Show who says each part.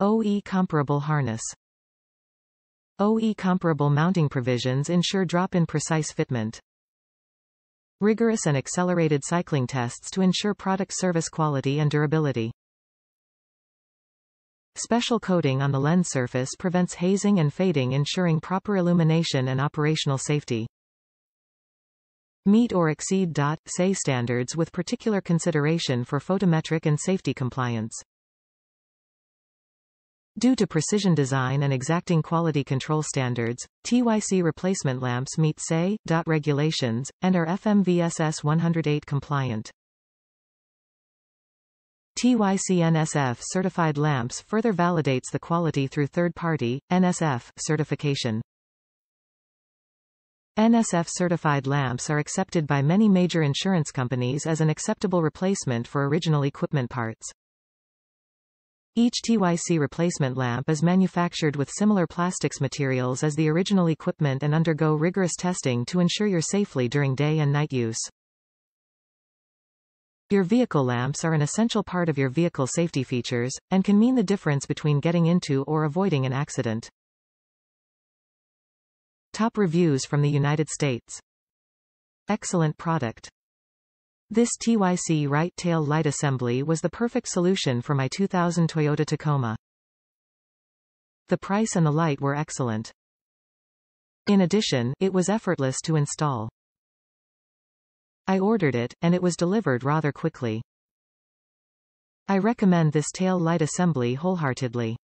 Speaker 1: OE comparable harness. OE comparable mounting provisions ensure drop-in precise fitment. Rigorous and accelerated cycling tests to ensure product service quality and durability. Special coating on the lens surface prevents hazing and fading, ensuring proper illumination and operational safety. Meet or exceed .SAE standards with particular consideration for photometric and safety compliance. Due to precision design and exacting quality control standards, TYC replacement lamps meet SAE regulations, and are FMVSS 108 compliant. TYC NSF certified lamps further validates the quality through third-party, NSF, certification. NSF certified lamps are accepted by many major insurance companies as an acceptable replacement for original equipment parts. Each TYC replacement lamp is manufactured with similar plastics materials as the original equipment and undergo rigorous testing to ensure you're safely during day and night use. Your vehicle lamps are an essential part of your vehicle safety features, and can mean the difference between getting into or avoiding an accident. Top reviews from the United States. Excellent product. This TYC right tail light assembly was the perfect solution for my 2000 Toyota Tacoma. The price and the light were excellent. In addition, it was effortless to install. I ordered it, and it was delivered rather quickly. I recommend this tail light assembly wholeheartedly.